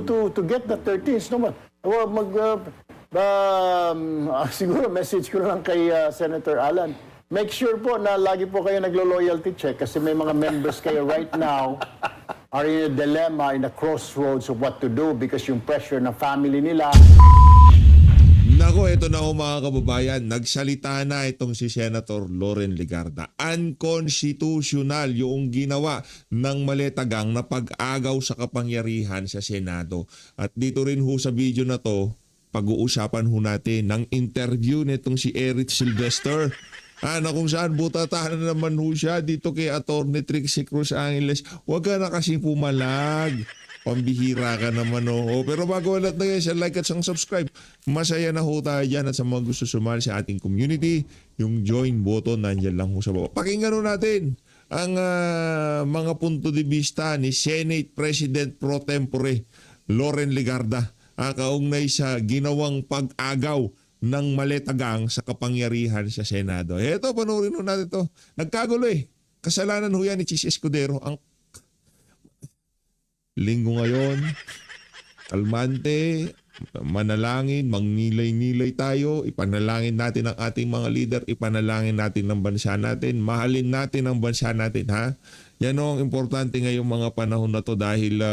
to get the 13th. No, well, siguro message ko lang kay Senator Alan. Make sure po na lagi po kayo naglo-loyalty check kasi may mga members kayo right now are in a dilemma, in a crossroads of what to do because yung pressure ng family nila. Nako, ito na ho mga kababayan. Nagsalita na itong si Senator Loren Legarda. Unconstitutional yung ginawa ng Maletagang na pag-agaw sa kapangyarihan sa Senado. At dito rin ho sa video na to, pag-uusapan ho natin ng interview nitong si Eric Sylvester. Na kung saan butatahan na naman ho siya dito kay Atty. Trixie Cruz Angeles. Huwag ka na kasing pumalag. Pambihira ka naman o. Pero bago lahat na yan, like at subscribe. Masaya na ho tayo dyan at sa mga gusto sumali sa ating community, yung join button nandyan lang ho sa baba. Pakinggan ho natin ang mga punto de vista ni Senate President Pro Tempore Loren Legarda kaugnay sa ginawang pag-agaw ng Maletagang sa kapangyarihan sa Senado. Eto, panoorin ho natin to. Nagkagulo eh. Kasalanan ho yan ni Chis Escudero. Ang linggo ngayon, kalmante, manalangin, magnilay-nilay tayo, ipanalangin natin ang ating mga leader, ipanalangin natin ang bansa natin, mahalin natin ang bansa natin, ha? Yan ang importante ngayong mga panahon na to dahil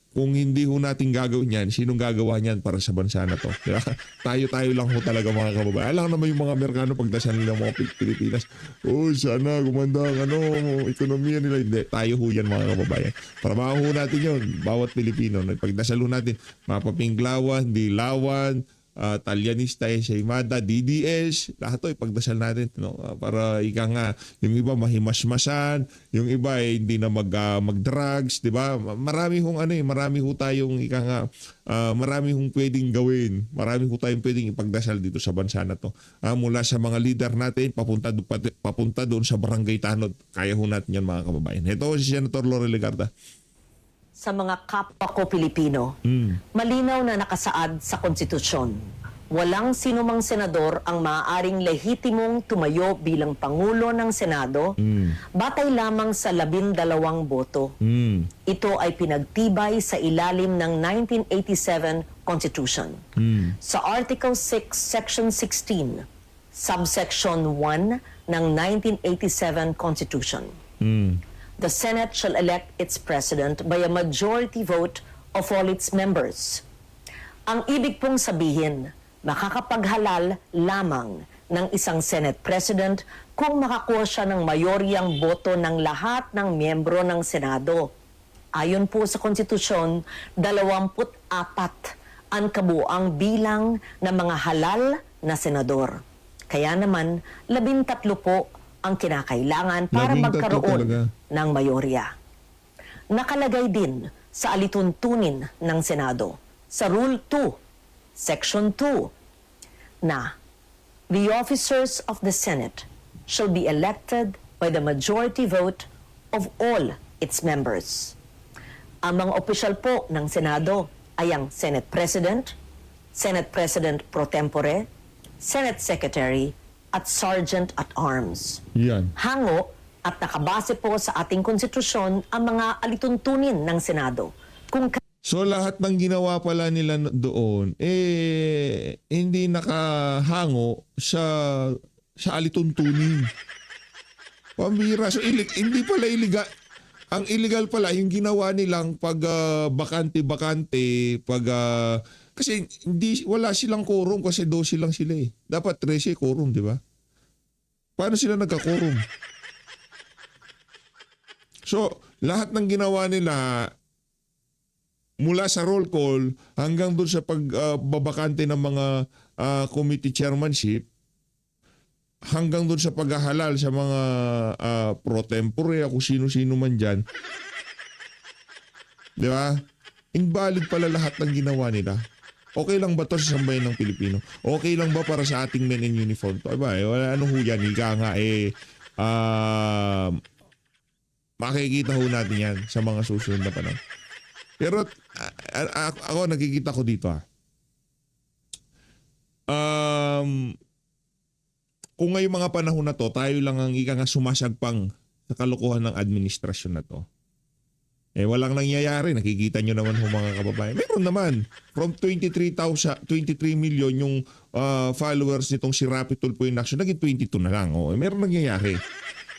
kung hindi ho natin gagawin yan, sinong gagawa niyan para sa bansa na to? Diba? Tayo-tayo lang ho talaga mga kababayan. Alam naman yung mga Amerikano pagdasal nila mga Pilipinas. Oh, sana gumanda ang ekonomiya nila. Hindi, tayo ho yan mga kababayan. Trabaho ho natin yun. Bawat Pilipino. Nagpagdasal ho natin. Mapapinglawan, dilawan, Talyanista, Shaymada, DDS, lahat to ipagdasal natin para ika nga yung iba mahimasmasan, yung iba hindi na mag-drugs, di ba? Marami hong marami ho tayong ika nga marami hong pwedeng gawin. Marami ho tayong pwedeng ipagdasal dito sa bansa na to. Mula sa mga leader natin papunta doon sa barangay tanod. Kaya ho natin yan mga kababayan. Ito si Senator Loren Legarda. Sa mga kapwa ko Pilipino, malinaw na nakasaad sa konstitusyon. Walang sinumang senador ang maaaring lehitimong tumayo bilang Pangulo ng Senado batay lamang sa 12 boto. Ito ay pinagtibay sa ilalim ng 1987 Constitution. Sa Article 6, Section 16, Subsection 1 ng 1987 Constitution. The Senate shall elect its president by a majority vote of all its members. Ang ibig pong sabihin, makakapaghalal lamang ng isang Senate President kung makakuha siya ng mayoryang boto ng lahat ng miyembro ng Senado. Ayon po sa konstitusyon, 24 ang kabuuang bilang ng mga halal na senador. Kaya naman, 13 po ang kinakailangan para magkaroon ng mayorya. Nakalagay din sa alituntunin ng Senado, sa Rule 2, Section 2, na the officers of the Senate shall be elected by the majority vote of all its members. Ang mga opisyal po ng Senado ay ang Senate President, Senate President Pro Tempore, Senate Secretary, at Sergeant at Arms. Yan. Hango at nakabase po sa ating konstitusyon ang mga alituntunin ng Senado. So lahat ng ginawa pala nila doon, hindi nakahango sa alituntunin. Pambira. So hindi pala illegal. Ang illegal pala, yung ginawa nilang pag bakante-bakante, kasi wala silang quorum kasi 12 lang sila eh. Dapat 13 quorum, di ba? Paano sila nagka-quorum? So, lahat ng ginawa nila mula sa roll call hanggang doon sa pagbabakante ng mga committee chairmanship, hanggang doon sa paghahalal sa mga pro tempore, kung sino-sino man dyan. Di ba? Invalid pala lahat ng ginawa nila. Okay lang ba to sa sambayan ng Pilipino? Okay lang ba para sa ating men in uniform? To? Diba? Wala ano ho yan. Ika nga makikita ho natin yan sa mga susunod na panahon. Pero ako nakikita ko dito kung ngayong mga panahon na to, tayo lang ang ika nga sumasagpang sa kalokohan ng administrasyon na to. Walang nangyayari. Nakikita nyo naman mga kababayan. Meron naman. From 23 million yung followers nitong si Rapi Tulfo in Action, naging 22 na lang. Meron nangyayari.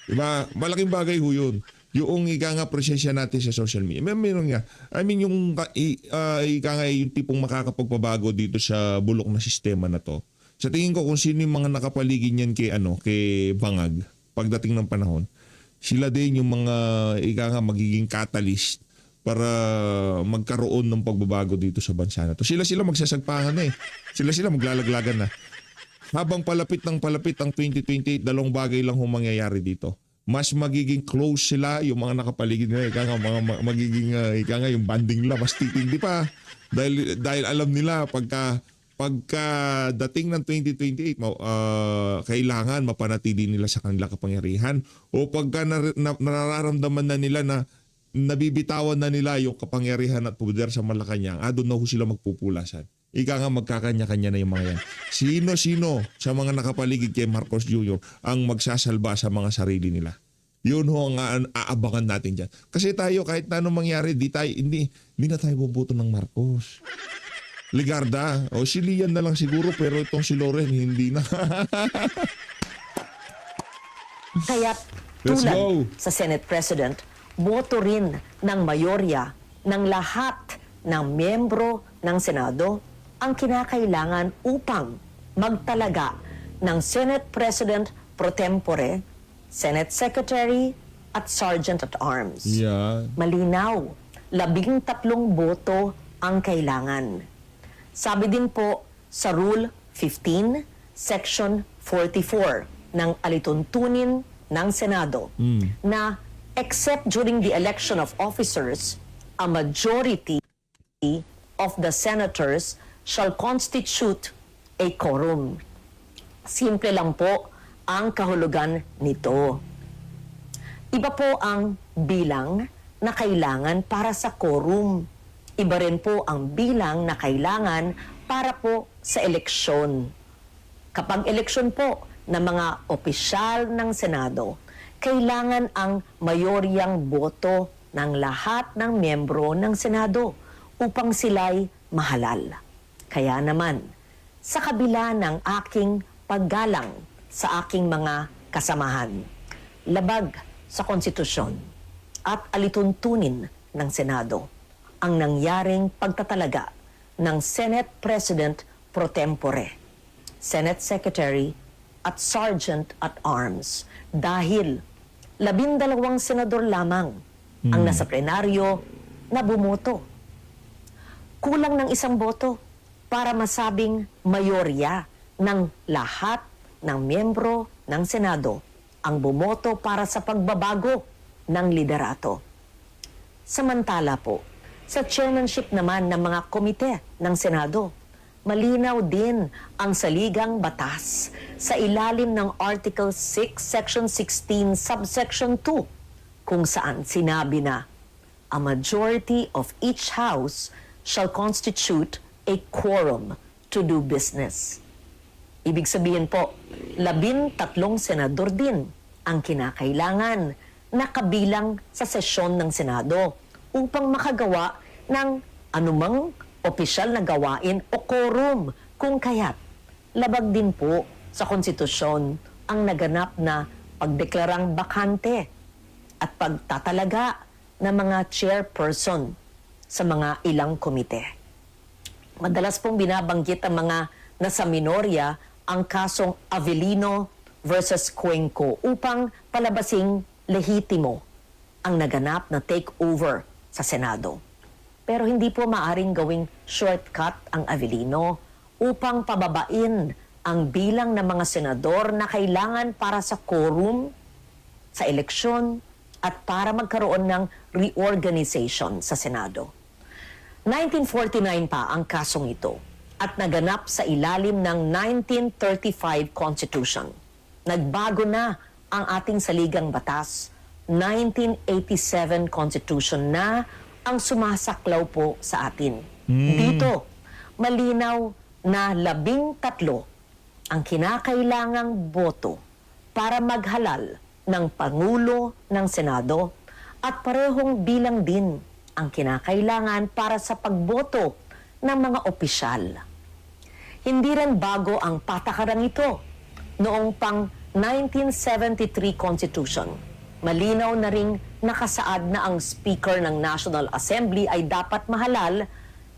Diba? Malaking bagay ho yun. Yung ika nga presensya natin sa social media. Meron nga. I mean, yung ika nga yung tipong makakapagpabago dito sa bulok na sistema na to. Sa tingin ko kung sino yung mga nakapaligid niyan kay Bangag pagdating ng panahon, sila din yung mga ika nga magiging catalyst para magkaroon ng pagbabago dito sa bansa na to. Sila magsasagpangan na eh. Sila maglalaglagan na. Habang palapit ang 2028, dalawang bagay lang hong mangyayari dito. Mas magiging close sila, yung mga nakapaligid na ika nga magiging ika nga yung banding nila mas titindi pa. Dahil alam nila pagka dating ng 2028, kailangan mapanatili nila sa kanila kapangyarihan o pagka nararamdaman na nila na nabibitawan na nila yung kapangyarihan at poder sa Malacanang, doon na ho sila magpupulasan. Ika nga magkakanya-kanya na yung mga yan. Sino-sino sa mga nakapaligid kay Marcos Jr. ang magsasalba sa mga sarili nila? Yun ho ang aabangan natin dyan. Kasi tayo kahit na anong mangyari, hindi na tayo boboto ng Marcos. Ligarda. O si Lian na lang siguro pero itong si Loren hindi na. Kaya Let's tulad go. sa Senate President, boto rin ng mayorya ng lahat ng miyembro ng Senado ang kinakailangan upang magtalaga ng Senate President pro tempore, Senate Secretary at Sergeant at Arms. Yeah. Malinaw, 13 boto ang kailangan. Sabi din po sa Rule 15, Section 44 ng alituntunin ng Senado na except during the election of officers, a majority of the senators shall constitute a quorum. Simple lang po ang kahulugan nito. Iba po ang bilang na kailangan para sa quorum. Iba rin po ang bilang na kailangan para po sa eleksyon. Kapag eleksyon po ng mga opisyal ng Senado, kailangan ang mayoryang boto ng lahat ng miyembro ng Senado upang sila'y mahalal. Kaya naman, sa kabila ng aking paggalang sa aking mga kasamahan, labag sa konstitusyon at alituntunin ng Senado, ang nangyaring pagtatalaga ng Senate President pro tempore, Senate Secretary at Sergeant at Arms dahil 12 senador lamang ang nasa plenaryo na bumoto. Kulang ng 1 boto para masabing mayorya ng lahat ng miyembro ng Senado ang bumoto para sa pagbabago ng liderato. Samantala po, sa chairmanship naman ng mga komite ng Senado, malinaw din ang saligang batas sa ilalim ng Article 6, Section 16, Subsection 2, kung saan sinabi na, a majority of each house shall constitute a quorum to do business. Ibig sabihin po, 13 senador din ang kinakailangan na kabilang sa sesyon ng Senado upang makagawa ng anumang opisyal na gawain o quorum kung kaya't labag din po sa konstitusyon ang naganap na pagdeklarang bakante at pagtatalaga ng mga chairperson sa mga ilang komite. Madalas pong binabanggit ang mga nasa minorya ang kasong Avellino versus Cuenco upang palabasing lehitimo ang naganap na takeover sa Senado. Pero hindi po maaring gawing shortcut ang Avellino upang pababain ang bilang ng mga senador na kailangan para sa quorum, sa eleksyon, at para magkaroon ng reorganization sa Senado. 1949 pa ang kasong ito at naganap sa ilalim ng 1935 Constitution. Nagbago na ang ating saligang batas, 1987 Constitution na ang sumasaklaw po sa atin. Dito, malinaw na 13 ang kinakailangang boto para maghalal ng Pangulo ng Senado At parehong bilang din ang kinakailangan para sa pagboto ng mga opisyal. Hindi rin bago ang patakarang ito noong pang 1973 Constitution. Malinaw na ring nakasaad na ang Speaker ng National Assembly ay dapat mahalal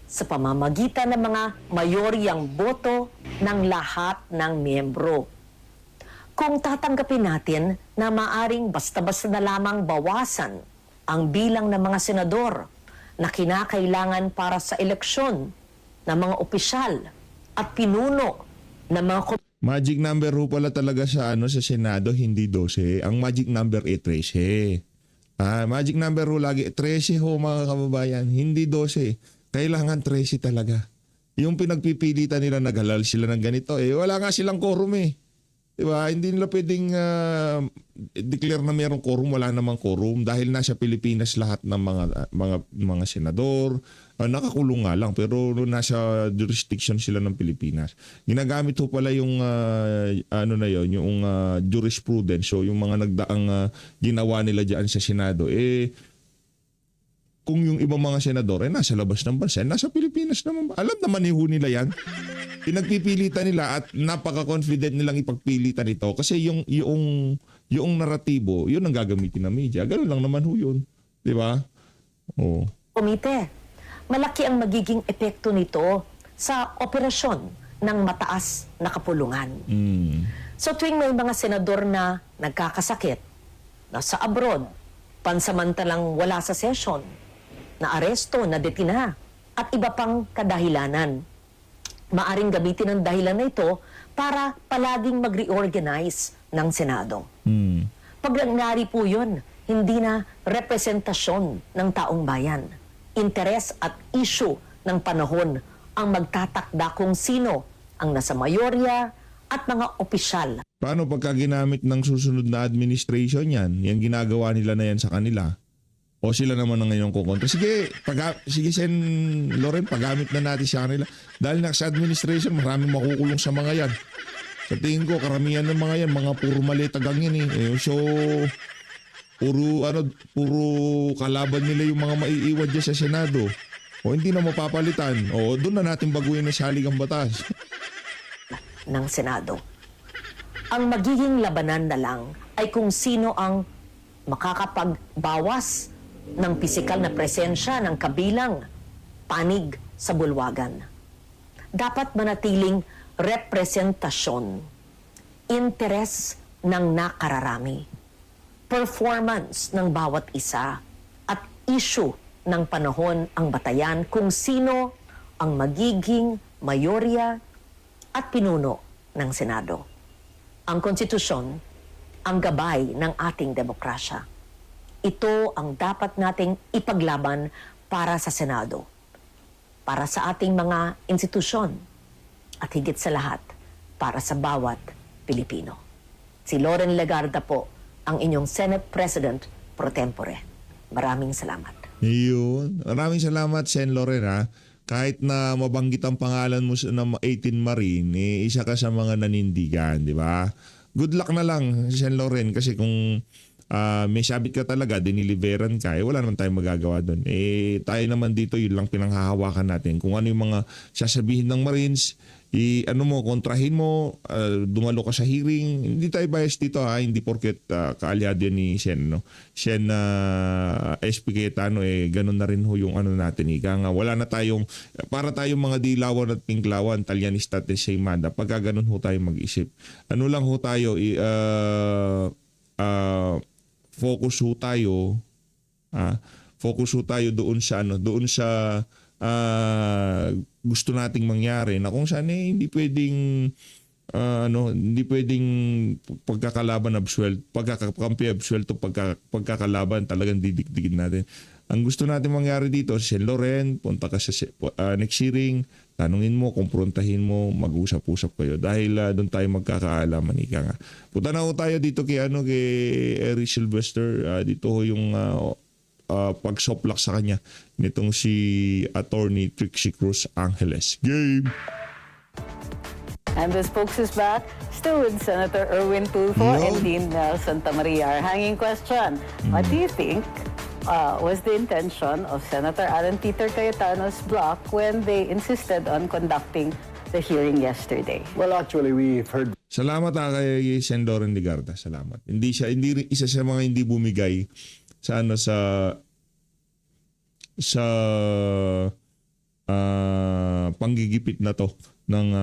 sa pamamagitan ng mga mayoryang boto ng lahat ng miyembro. Kung tatanggapin natin na maaring basta-basta na lamang bawasan ang bilang ng mga senador na kinakailangan para sa eleksyon ng mga opisyal at pinuno ng mga Magic number ho pala talaga sa Senado, hindi 12. Ang magic number ay 13. Magic number ho lagi 13 ho mga kababayan, hindi 12. Kailangan 13 talaga. Yung pinagpipilitan nila naghalal sila ng ganito, wala nga silang quorum eh. Diba? Hindi nila pwedeng declare na mayroong quorum, wala namang quorum dahil nasa Pilipinas lahat ng mga senador, nakakulong nga lang pero nasa jurisdiction sila ng Pilipinas. Ginagamit ho pala yung yung jurisprudence, so yung mga nagdaang ginawa nila diyan sa Senado kung yung ibang mga senador nasa labas ng bansa, nasa Pilipinas naman. Alam naman ho nila yan. Pinagpipilitan nila at napaka-confident nilang ipagpilitan ito kasi yung naratibo, yun ang gagamitin ng media. Ganun lang naman ho yun. Di ba? Oh. komite. Malaki ang magiging epekto nito sa operasyon ng mataas na kapulungan. So tuwing may mga senador na nagkakasakit, nasa abroad, pansamantalang wala sa session, na aresto, na detina, at iba pang kadahilanan, maaring gamitin ang dahilan na ito para palaging mag-reorganize ng Senado. Pag nangyari po yun, hindi na representasyon ng taong bayan. Interes at issue ng panahon ang magtatakda kung sino ang nasa mayorya at mga opisyal. Paano pagka ginamit ng susunod na administration yan? Yung ginagawa nila na yan sa kanila? O sila naman ang ngayon kukontra? Sige, Sen Loren, paggamit na natin sa kanila. Dahil sa administration, maraming makukulong sa mga yan. Sa tingin ko, karamihan ng mga yan, mga puro malitagang yan eh. So, puro kalaban nila yung mga maiiwan dyan sa Senado. O hindi na mapapalitan. O doon na natin baguhin na saligang batas. Ng Senado. Ang magiging labanan na lang ay kung sino ang makakapagbawas ng pisikal na presensya ng kabilang panig sa bulwagan. Dapat manatiling representasyon, interes ng nakararami, performance ng bawat isa, at issue ng panahon ang batayan kung sino ang magiging mayorya at pinuno ng Senado. Ang konstitusyon, ang gabay ng ating demokrasya. Ito ang dapat nating ipaglaban para sa Senado, para sa ating mga institusyon, at higit sa lahat, para sa bawat Pilipino. Si Loren Legarda po, ang inyong Senate President pro tempore. Maraming salamat. Yun. Maraming salamat, Sen Loren ha. Kahit na mabanggit ang pangalan mo ng 18 Marine, isa ka sa mga nanindigan, di ba? Good luck na lang, Sen Loren, kasi kung may sabit ka talaga, diniliveran ka, wala naman tayong magagawa doon. Tayo naman dito, yun lang pinanghahawakan natin. Kung ano yung mga sasabihin ng Marines, kontrahin mo, dumalo ka sa hearing. Hindi tayo bias dito ha, hindi porket kaalyado yan ni Sen, no? Sen SP Cayetano, ganun na rin ho yung natin. Ika nga, wala na tayong, para tayong mga dilawan at pinklawan, talyanista at seymada, pagka ganun ho tayo mag-isip. Ano lang ho tayo, focus ho tayo doon sa gusto nating mangyari na kung saan hindi pwedeng pagkakalaban pagkakampi absuelto, pagkakalaban talagang didikdikin natin. Ang gusto natin mangyari dito, si Sen Loren, punta ka sa next hearing, tanungin mo, kumprontahin mo, mag-usap-usap kayo dahil doon tayo magkakaalaman. Ika nga. Punta na ho tayo dito kay Eric Sylvester. Dito ho yung pagsoplak sa kanya nitong si Attorney Trixie Cruz Angeles. Game! And the spokes is back, still with Senator Erwin Tulfo and Dean Santa Maria. Our hanging question, what do you think was the intention of Senator Alan Peter Cayetano's bloc when they insisted on conducting the hearing yesterday? Well, actually, we've heard Salamat kay Sendoren Ligarda. Salamat. Hindi rin isa sa mga hindi bumigay sa panggigipit na to ng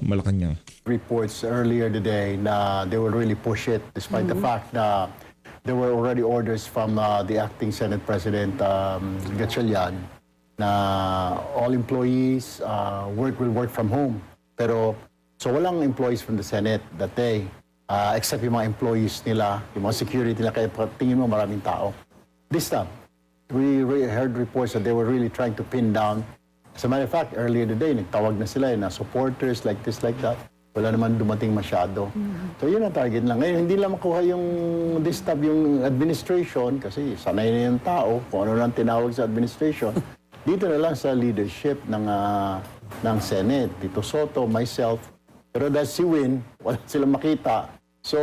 Malacanang. reports earlier today na they will really push it despite the fact na there were already orders from the acting Senate President Gatchalian na all employees will work from home. Pero so walang employees from the Senate that day except yung mga employees nila, yung mga security nila, kaya tingin mo maraming tao. This time, we heard reports that they were really trying to pin down. As a matter of fact, earlier today, nagtawag na sila na supporters like this, like that. Wala naman dumating masyado. So yun ang target lang. Ngayon, hindi lang makuha yung disturb yung administration kasi sanay na yung tao kung ano lang tinawag sa administration. Dito na lang sa leadership ng Senate. Tito Soto, myself. Pero dahil si Win, wala silang makita. So,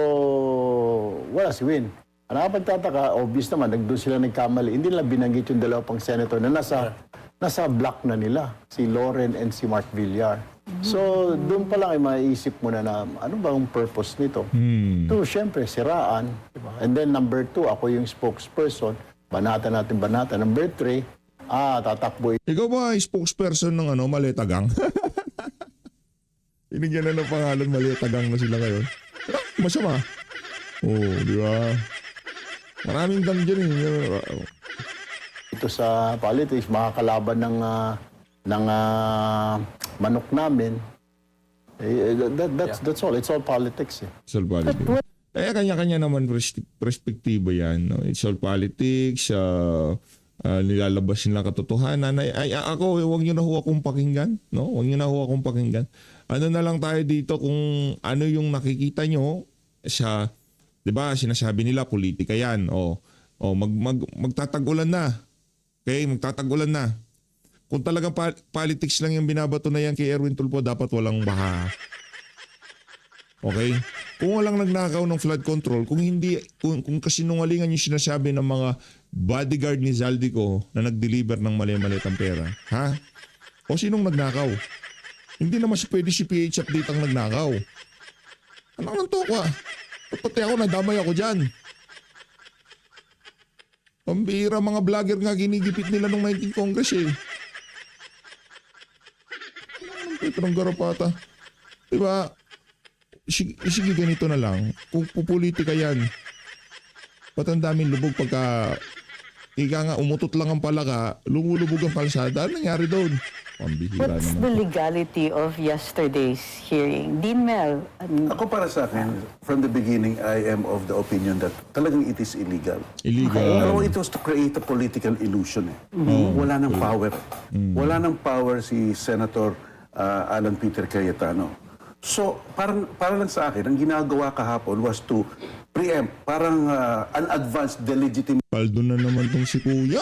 wala si Win. Ang nakapagtataka, obvious naman, doon sila nagkamali. Hindi nila binanggit yung dalawa pang senator na nasa block na nila, si Loren and si Mark Villar. So, doon pa lang ay maiisip mo na ano ba ang purpose nito? To, syempre, siraan. Diba? And then, number 2, ako yung spokesperson. Banata natin, banata. Number 3, tatakbo. Ikaw ba ay spokesperson ng Maletagang? Inigyan na ng pangalan, Maletagang na sila ngayon. Masama. Oh, di ba? Maraming gang dyan eh. Ito sa politics, makakalaban ng manok namin. That's all. It's all politics. It's all politics. Kanya-kanya naman perspektibo yan. No? It's all politics. Nilalabas nila katotohanan. Ako, huwag nyo na ho akong pakinggan. No? Huwag nyo na ho akong pakinggan. Ano na lang tayo dito kung ano yung nakikita nyo sa, di ba, sinasabi nila, politika yan. Magtatag-ulan na. Okay, magtatag-ulan na. Kung talagang politics lang yung binabato na yan kay Erwin Tulfo, dapat walang baha. Okay? Kung walang nagnakaw ng flood control, kung kasinungalingan yung sinasabi ng mga bodyguard ni Zaldico na nag-deliver ng mali-malitang pera, ha? O sinong nagnakaw? Hindi naman pwede si PH update ang nagnakaw. Ano nang toka? Pati ako, nadamay ako dyan. Pambira, mga vlogger nga ginigipit nila nung 19 Congress eh. Petrong Garapata. Diba? Sige ganito na lang. Kung pupolitika yan, ba't ang daming lubog pagka ika nga umutot lang ang palaka, lumulubog ang kalsada? Ano nangyari doon? Pambihira What's naman. the legality of yesterday's hearing? Dean Mel, Ako para sa akin, from the beginning, I am of the opinion that talagang it is illegal. Illegal. Pero it was to create a political illusion. Wala nang power. Wala nang power si Senator Alan Peter Cayetano. So, para lang sa akin, ang ginagawa kahapon was to preempt, parang an advanced delegitimation Paldo na naman tong si Kuya.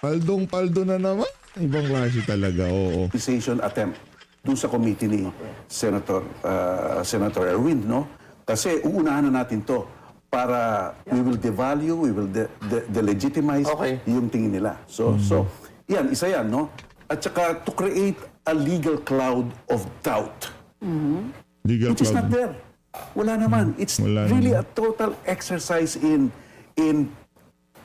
Paldo na naman. Ibang klase talaga, oo. attempt dun sa committee ni Senator Erwin, no? Kasi uunahan na natin to para we will devalue, we will delegitimize yung tingin nila. So yan, isa yan, no? At saka to create a legal cloud of doubt. Legal Which is not cloud. there. Wala naman. It's Wala really naman. a total exercise in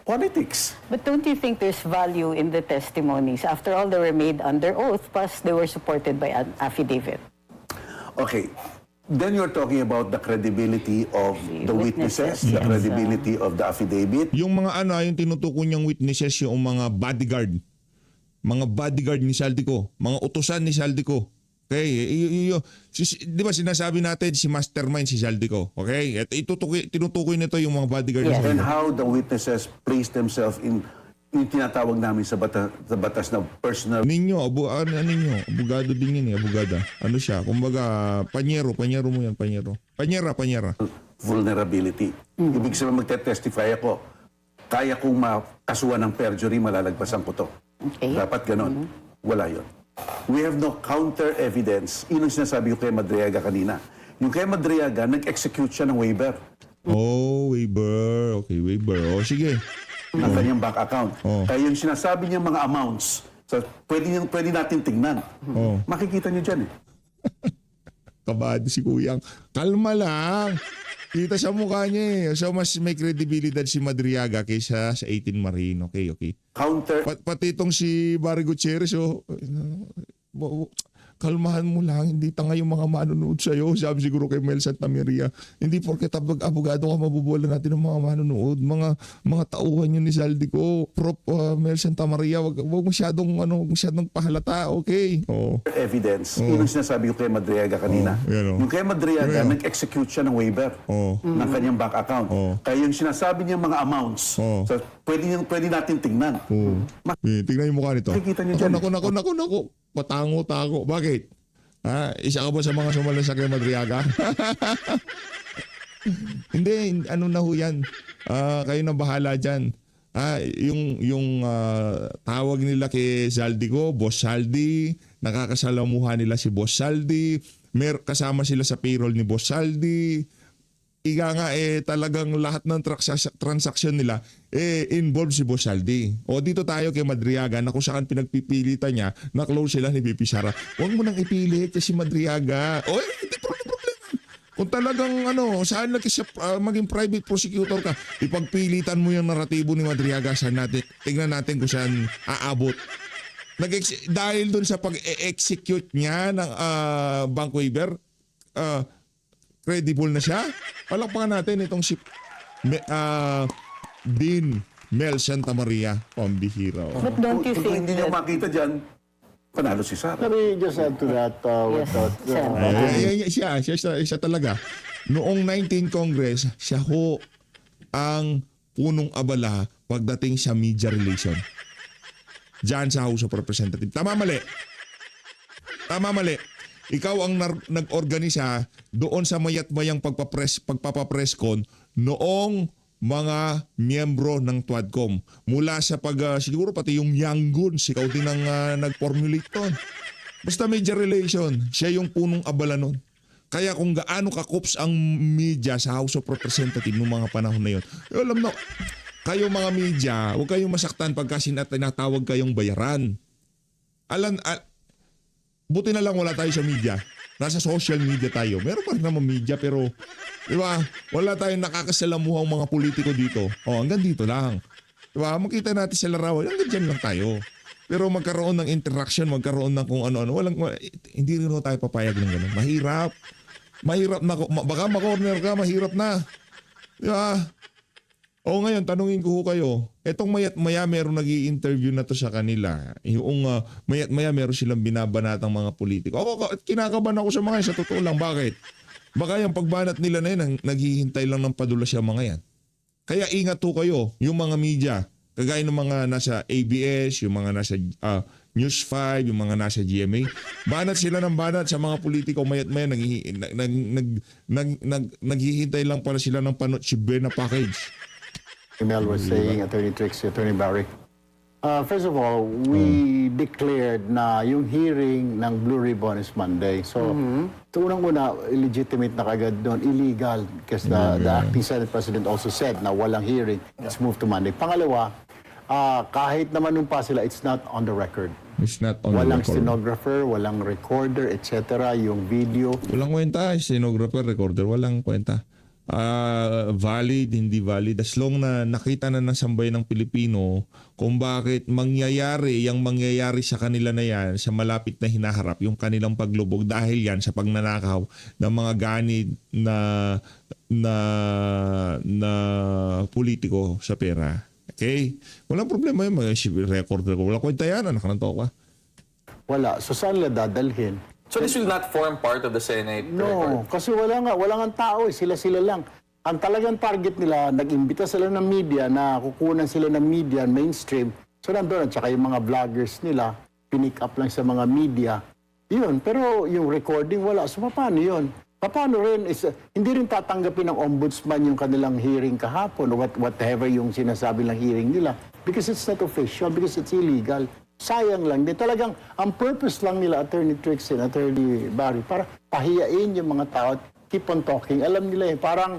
politics. but don't you think there's value in the testimonies? After all, they were made under oath, plus they were supported by an affidavit. Okay. Then you're talking about the credibility of the witnesses, the credibility of the affidavit. Yung mga yung tinutukoy niyang witnesses, yung mga bodyguard. Mga bodyguard ni Zaldico. Mga utusan ni Zaldico. Okay? Di ba sinasabi natin si mastermind si Zaldico? Okay? At tinutukoy nito yung mga bodyguard ni Yes. And Zaldico. how the witnesses place themselves in yung tinatawag namin sa batas na personal Abogado din yun eh, abogada. Ano siya? Kumbaga, panyero mo yan, panyero. Panyera. vulnerability. Ibig sabihin magte-testify ako, kaya kong makasuhan ng perjury, malalagpasan ko to. Okay. Dapat ganon. Wala yon. We have no counter evidence. Yun ang sinasabi ko kay Madriaga kanina. Yung kay Madriaga, nag-execute siya ng waiver. Oh, waiver. Okay, waiver. O, sige. ng kanyang bank account. Oh. Kaya yung sinasabi niyang mga amounts, so pwede natin tingnan. Oh. Makikita niyo dyan eh. Kabado si Kuyang. Kalma lang. Kita sa mukha niya eh. So, mas may credibility si Madriaga kaysa sa 18 Marine. Okay, okay. Counter, Pati itong si Barry Gutierrez, kalmahan mo lang, hindi tanga yung mga manonood sa'yo. Sabi siguro kay Mel Santamaria, hindi porket abogado ka mabubulan natin ng mga manonood. Mga tauhan yun ni Zaldico. Prof. Mel Santamaria, wag masyadong pahalata, okay? Oh. evidence. Yun ang sinasabi ko kay Madriaga kanina. yan o. Yung kay Madriaga, Yan o. nag-execute siya ng waiver ng kanyang bank account. Kaya yung sinasabi niyang mga amounts, so pwede natin tingnan. Tingnan yung mukha nito. Makikita niyo dyan. Naku. Patango-tango. Bakit? Isa ka ba sa mga sumalansa kay Madriaga? Hindi, ano na ho yan. Kayo na bahala dyan. Yung tawag nila kay Zaldico, Boss Saldi, nakakasalamuhan nila si Boss Saldi, kasama sila sa payroll ni Boss Saldi. Iga nga talagang lahat ng transaksyon nila involved si Boss Saldi. O dito tayo kay Madriaga na kung saan pinagpipilitan niya na close sila ni VP Sara. Huwag mo nang ipilit si Madriaga. O hindi problema. Kung talagang saan maging private prosecutor ka, ipagpilitan mo yung naratibo ni Madriaga tingnan natin kung saan aabot. Dahil dun sa pag-execute niya ng bank waiver, credible na siya. Palakpakan natin itong si Dean Mel Santamaria, pambihira. But don't you Kung think hindi niyo that... makita dyan, panalo si Sara. Let me just add to that. Siya talaga. Noong 19 Congress, siya ho ang punong abala pagdating sa media relation. Diyan sa House of Representatives. Tama mali. Ikaw ang nag-organisa doon sa mayat-mayang pagpapapress con noong mga miyembro ng TWADCOM. Mula sa siguro pati yung Yangon, ikaw din ang nag-formulate doon. Basta media relation, siya yung punong abala nun. Kaya kung gaano kakups ang media sa House of Representatives noong mga panahon na yun, alam na, kayo mga media, huwag kayong masaktan pagka tinatawag kayong bayaran. Buti na lang wala tayo sa media. Nasa social media tayo. Meron pa rin naman media pero, di ba, wala tayong nakakasalamuhang mga politiko dito. Hanggang dito lang. Di ba, makita natin sa larawan, hanggang dyan lang tayo. Pero magkaroon ng interaction, magkaroon ng kung ano-ano, hindi rin tayo papayag ng gano'n. Mahirap na, baka makorner ka, mahirap na. Di ba? Ngayon, tanungin ko kayo, etong mayat-maya meron nag-i-interview na to sa kanila. Yung mayat-maya meron silang binabanatang mga politiko. Kinakabahan ako sa mga yan, sa totoo lang. Bakit? Baka yung pagbanat nila na yan, naghihintay lang ng padulas yung mga yan. Kaya ingat to kayo, yung mga media, kagaya ng mga nasa ABS, yung mga nasa News 5, yung mga nasa GMA, banat sila ng banat sa mga politiko, mayat-maya, naghihintay lang pala sila ng panotchibe na package. Mel was saying, Attorney Trixie, Attorney Barry. First of all, we declared na yung hearing ng Blue Ribbon is Monday. So, unang-una, illegitimate na kagad doon, illegal. Because the acting Senate President also said na walang hearing, it's moved to Monday. Pangalawa, kahit naman nung pa sila, it's not on the record. It's not on Walang the record. stenographer, walang recorder, etc. Yung video. Walang kwenta, stenographer, recorder, walang kwenta. Valid, hindi valid. As long na nakita na ng sambayan ng Pilipino kung bakit mangyayari sa kanila na yan sa malapit na hinaharap yung kanilang paglubog dahil yan sa pagnanakaw ng mga ganid na politiko sa pera. Okay? Walang problema yung mga recorder ko. Walang kwenta yan. Anak ng toka. Wala. So, saan nila dadalhin? So this will not form part of the Senate No, record? kasi wala nga tao sila lang. Ang talagang target nila, nag-imbita sila ng media na kukunan sila ng media, mainstream. So nandun, at saka yung mga vloggers nila, pinick up lang sa mga media. Yun, pero yung recording wala. So paano yun? Paano rin, hindi rin tatanggapin ng ombudsman yung kanilang hearing kahapon o whatever yung sinasabi ng hearing nila because it's not official, because it's illegal. Sayang lang din. Talagang ang purpose lang nila, Attorney Trixie and Attorney Barry, para pahiyain yung mga tao at keep on talking. Alam nila parang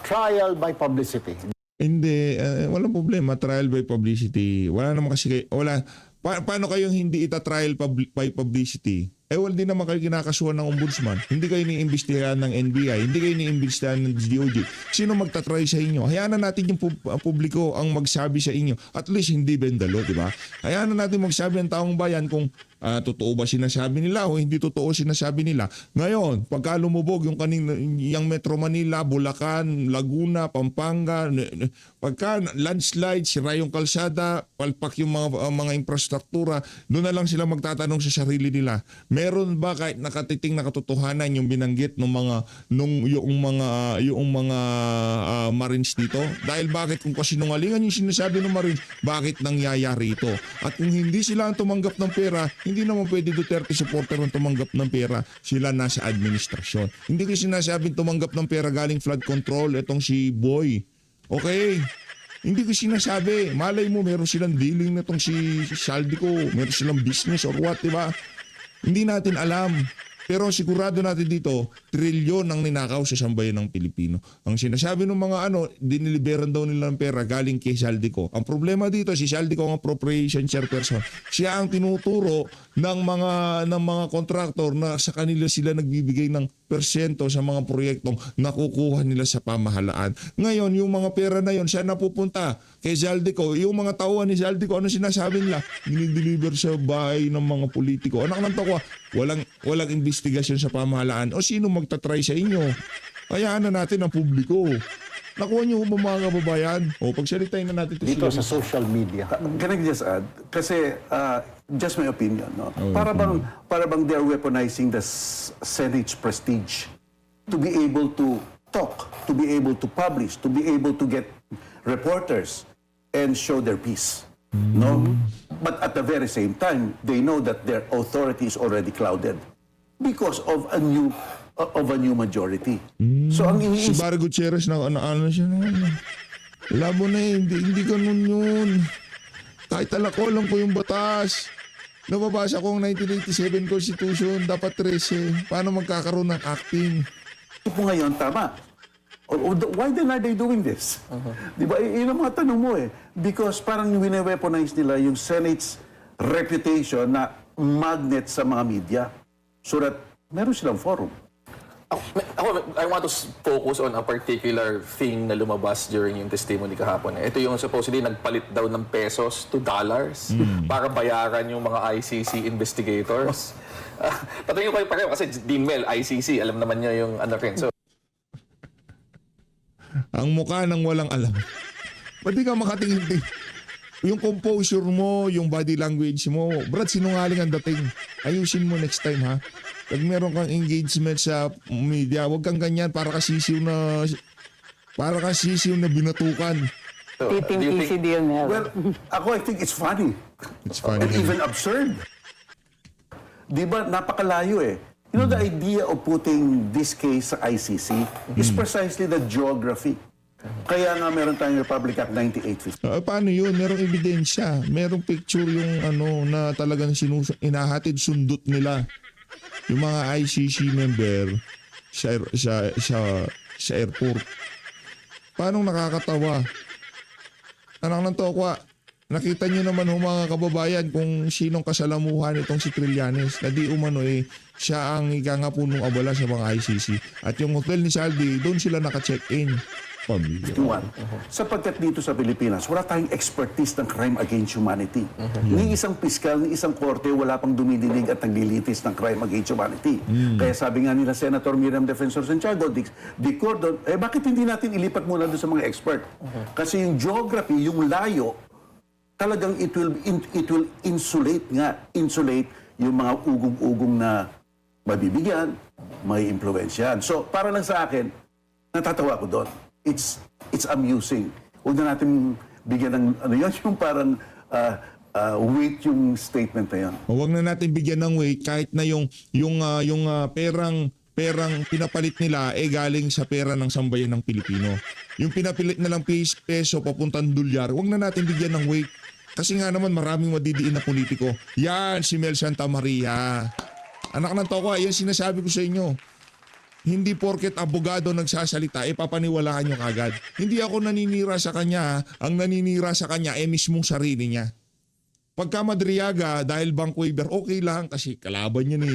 trial by publicity. Hindi, walang problema. Trial by publicity. Wala naman kasi wala. Paano kayong hindi ita-trial by publicity? Wala din naman kayo kinakasuhan ng ombudsman. Hindi kayo niimbestigahan ng NBI. Hindi kayo niimbestigahan ng DOJ. Sino magta-try sa inyo? Hayaan na natin yung publiko ang magsabi sa inyo. At least hindi bendalo, di ba? Hayaan na natin magsabi ang taong bayan kung totoo ba sinasabi nila o hindi totoo sinasabi nila. Ngayon, pagka lumubog yung Metro Manila, Bulacan, Laguna, Pampanga, pagka landslide, sira yung kalsada, palpak yung mga infrastruktura, doon na lang sila magtatanong sa sarili nila. Meron ba kahit nakatiting na katotohanan yung binanggit ng yung mga Marines dito? Dahil bakit kung kasinungalingan yung sinasabi ng Marines, bakit nangyayari ito? At kung hindi sila ang tumanggap ng pera, hindi naman pwede Duterte supporter ang tumanggap ng pera. Sila nasa administrasyon. Hindi ko sinasabing tumanggap ng pera galing flood control itong si Boy. Okay? Hindi ko sinasabi. Malay mo, meron silang dealing na itong si Saldico. Meron silang business or what, diba? Hindi natin alam. Pero sigurado natin dito, trilyon ang ninakaw sa sambayan ng Pilipino. Ang sinasabi ng mga diniliberan daw nila ng pera galing kay Saldico. Ang problema dito, si Saldico ang appropriation chairperson. Siya ang tinuturo ng mga kontraktor na sa kanila sila nagbibigay ng persento sa mga proyektong nakukuha nila sa pamahalaan. Ngayon, yung mga pera na yon, saan napupunta? Kay Saldico. Yung mga tauhan ni Saldico, ano sinasabi nila? Dinideliver sa bahay ng mga politiko. Anak ng toko, walang investigasyon sa pamahalaan. O sino magtatry sa inyo? Hayaan na natin ang publiko. Nakuha niyo ba mga kababayan? O pagsalitain na natin Dito sa social media. Can I just add? Kasi, just my opinion, no? Para bang they're weaponizing the Senate's prestige to be able to talk, to be able to publish, to be able to get reporters and show their piece. No? But at the very same time, they know that their authority is already clouded because of a new majority. So ang Si iniisip Barry Gutierrez na ano siya na labo na hindi ganun yun. Kahit alam ko yung batas. Nababasa ko ang 1987 Constitution, dapat 13. Paano magkakaroon ng acting? mo ngayon, tama. Why then are they doing this? Di ba? Yun ang mga tanong mo eh. Because parang wine-weaponize nila yung Senate's reputation na magnet sa mga media so that meron silang forum. I want to focus on a particular thing na lumabas during yung testimony kahapon. Ito yung supposedly nagpalit daw ng pesos to dollars para bayaran yung mga ICC investigators. Patuloy ko kayo pareho kasi Dimel, ICC, alam naman niya yung ano rin. So, Ang mukha ng walang alam. Ba't di ka makatingin? Yung composure mo, yung body language mo, Brad, sinungaling ang dating. Ayusin mo next time, ha? Pag meron kang engagement sa media, huwag kang ganyan para ka sisiw na binatukan. Team do you think- ECDML. Well, I think it's funny. It's funny. And even absurd. Di ba, napakalayo eh. You know, the idea of putting this case sa ICC is precisely the geography. Kaya nga meron tayong Republic Act 9850. Paano yun? Merong ebidensya. Merong picture yung na talagang inahatid sundot nila. Yung mga ICC member sa airport. Paano nakakatawa? Anak ng tokwa, nakita nyo naman mga kababayan kung sinong kasalamuhan itong si Trillanes na di umano siya ang ikangapunong abala sa mga ICC. At yung hotel ni Saldi, doon sila naka-check-in. Pamilya. Sapagkat dito sa Pilipinas, wala tayong expertise ng crime against humanity. Ni isang piskal, ni isang korte, wala pang dumidinig at naglilitis ng crime against humanity. Kaya sabi nga nila Senator Miriam Defensor Santiago, Dick Cordon, bakit hindi natin ilipat muna doon sa mga expert? Kasi yung geography, yung layo, talagang it will insulate yung mga ugong-ugong na mabibigyan, may impluwensyahan. So, para lang sa akin, natatawa ko doon. It's amusing. Huwag na natin bigyan ng yung parang weight yung statement na yan. Huwag na natin bigyan ng weight kahit na yung perang pinapalit nila galing sa pera ng sambayan ng Pilipino. Yung pinapilit na lang peso papuntang dolyar, huwag na natin bigyan ng weight. Kasi nga naman maraming madidiin na politiko. Yan si Mel Santa Maria. Anak ng toko, yan sinasabi ko sa inyo. Hindi porket abogado nagsasalita, papaniwalaan nyo kagad. Hindi ako naninira sa kanya. Ang naninira sa kanya mismong sarili niya. Pagka Madriaga, dahil bank waiver, okay lang kasi kalaban niya ni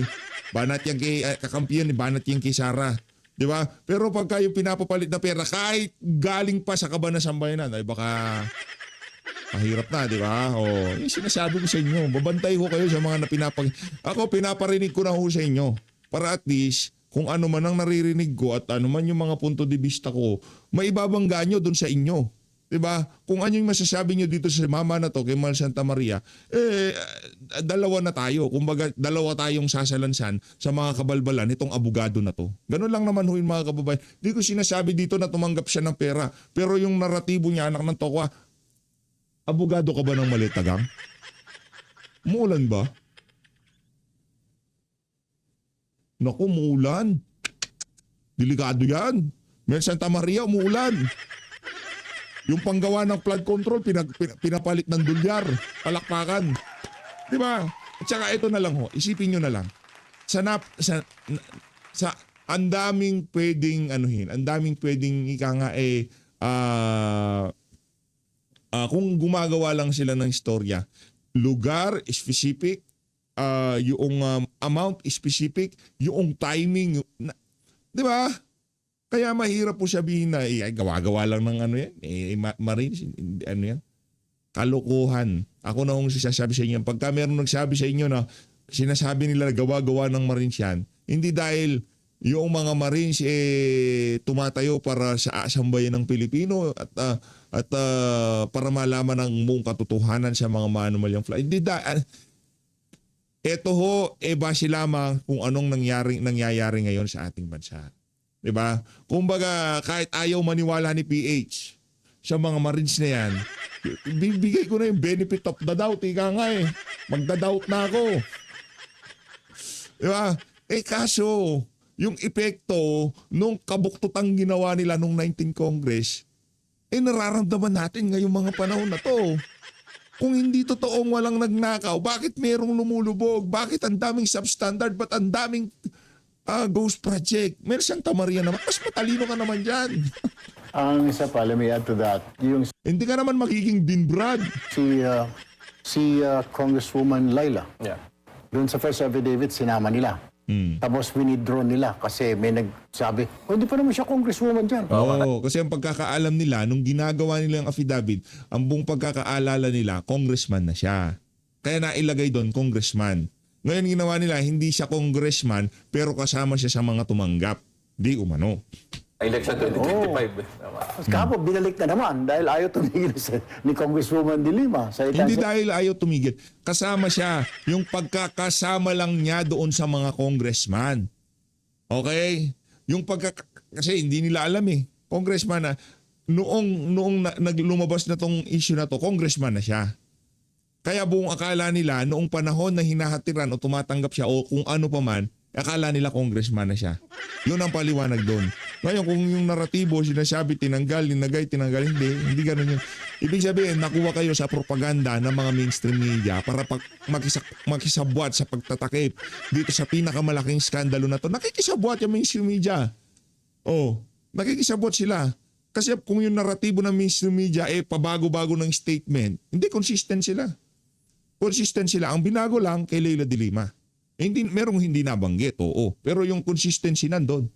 banat yan kay kakampiyan ni banat yan kay Sara. Di ba? Pero pagka yung pinapapalit na pera, kahit galing pa sa Kaban na Sambayanan, ay baka mahirap na, di ba? O, yung sinasabi ko sa inyo, babantay ko kayo sa mga Ako, pinaparinig ko na ho sa inyo. Para at least, kung ano man ang naririnig ko at ano man yung mga punto de vista ko, maibabangga nyo dun sa inyo. Diba? Kung ano yung masasabi nyo dito sa mama na to, kay Mal Santa Maria, dalawa na tayo. Kumbaga, dalawa tayong sasalansan sa mga kabalbalan itong abogado na to. Ganun lang naman ho yung mga kababayan. Hindi ko sinasabi dito na tumanggap siya ng pera. Pero yung naratibo niya, anak ng tokwa, abogado ka ba ng Maletagang? Muulan ba? Naku, muulan. Delikado yan. Mel Santa Maria, umuulan. Yung panggawa ng flood control, pinapalit ng dolyar. Palakpakan. Di ba? At saka ito na lang ho, isipin nyo na lang. Sa ang daming pwedeng anuhin, ang daming pwedeng kung gumagawa lang sila ng istorya, lugar specific, yung amount specific, yung timing, di ba? Kaya mahirap po sabihin na gawa-gawa lang ng ano yan, Marines, ano yan, kalokohan. Ako na kung sasabi sa inyo, pagka meron nagsabi sa inyo na sinasabi nila gawa-gawa ng Marines yan, hindi dahil yung mga Marines tumatayo para sa sambayan ng Pilipino at para malaman ang buong katotohanan sa mga manumalyang flight. Hindi dahil ito ho, base lamang kung anong nangyayari ngayon sa ating bansa. Diba? Kumbaga, kahit ayaw maniwala ni PH sa mga Marines na yan, bibigay ko na yung benefit of the doubt. Ika nga magda-doubt na ako. Diba? Kaso, yung epekto nung kabuktutang ginawa nila nung 19 Congress, nararamdaman natin ngayong mga panahon na to. Kung hindi totoong walang nagnakaw, bakit merong lumulubog? Bakit ang daming substandard? Ba't ang daming ghost project? Mer Santa Maria naman. Mas matalino ka naman dyan. Ang isa pa, let me add to that, yung Hindi ka naman magiging Dean Brad. si Congresswoman Laila. Yeah. Doon sa first affidavit, sinama nila. Tapos winidraw nila kasi may nagsabi, hindi pa naman siya congresswoman dyan. Oo, kasi ang pagkakaalam nila, nung ginagawa nila ang affidavit, ang buong pagkakaalala nila, congressman na siya. Kaya nailagay doon, congressman. Ngayon ginawa nila, hindi siya congressman, pero kasama siya sa mga tumanggap. Di umano. Election 2025. Tama. Tapos kahapon, binalik na naman dahil ayaw tumigil ni Congresswoman De Lima. Hindi dahil ayaw tumigil. Kasama siya. Yung pagkakasama lang niya doon sa mga congressman. Okay? Kasi hindi nila alam Congressman na, noong lumabas na tong issue na to, congressman na siya. Kaya buong akala nila, noong panahon na hinahatiran o tumatanggap siya o kung ano pa man, akala nila congressman na siya. Yun ang paliwanag doon. Ngayon kung yung naratibo sinasabi tinanggal, hindi ganun yun. Ibig sabihin, nakuha kayo sa propaganda ng mga mainstream media para makisabwat sa pagtatakip dito sa pinakamalaking skandalo na to. Nakikisabwat yung mainstream media. Nakikisabwat sila. Kasi kung yung naratibo ng mainstream media pabago-bago ng statement, hindi consistent sila. Ang binago lang kay Leila de Lima. Merong hindi nabanggit, oo. Pero yung consistency nandun.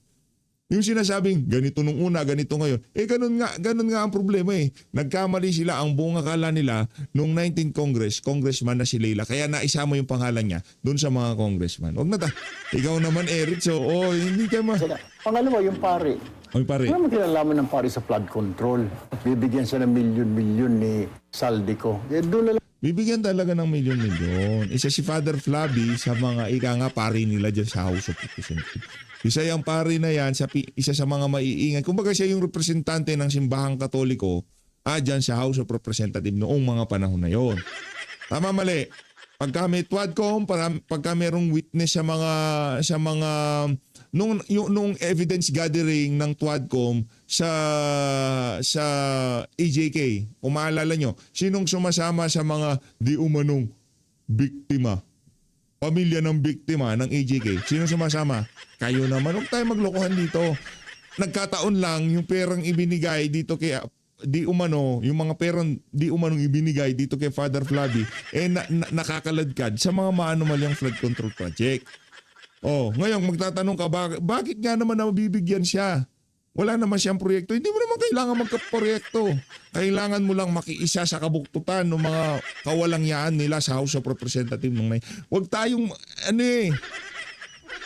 Yung sinasabing, ganito nung una, ganito ngayon. Ganun nga ang problema Nagkamali sila, ang buong akala nila, nung 19 congressman na si Leila. Kaya naisama yung pangalan niya doon sa mga congressman. Huwag na ikaw naman, Eric, hindi ka Pangalawa, yung pare. pare. Ano mo kinalaman ng pare sa flood control? Bibigyan siya ng milyon-milyon ni Saldico. Doon na lang. Bibigyan talaga ng milyon-milyon. Isa si Father Flavi sa mga pari nila dyan sa House of Representatives. Isa yung pari na yan, isa sa mga maiingay. Kumbaga siya yung representante ng simbahang katoliko dyan sa House of Representatives noong mga panahon na yon. Tama, mali. Pagka may TWADCOM, pagka merong witness sa mga nung evidence gathering ng TWADCOM sa AJK, kung maalala nyo, sinong sumasama sa mga di umanong biktima pamilya ng biktima ng AJK. Sino sumasama? Kayo naman. Huwag tayo maglokohan dito. Nagkataon lang yung perang ibinigay dito kay yung mga perang di umanong ibinigay dito kay Father Flavi nakakaladkad sa mga maanumalyang flood control project. Oh, ngayon magtatanong ka bakit nga naman mabibigyan siya? Wala naman siyang proyekto. Hindi mo naman kailangan magkaproyekto. Kailangan mo lang makiisa sa kabuktutan ng mga kawalangyaan nila sa House of Representatives. Huwag tayong,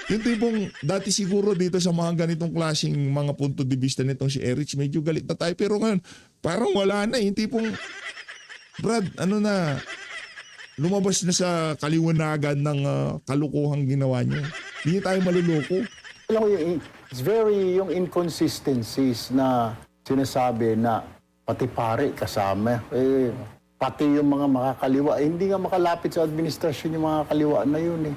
yung tipong dati siguro dito sa mga ganitong klaseng mga punto de vista nitong si Erich, medyo galit na tayo. Pero ngayon, parang wala na. Yung tipong, Brad, lumabas na sa kaliwanagan ng kalukuhang ginawa niyo. Hindi tayo maluloko. Alam mo, it's very yung inconsistencies na sinasabi na pati pare kasama. Pati yung mga makakaliwa. Hindi nga makalapit sa administrasyon yung mga kaliwa na yun eh.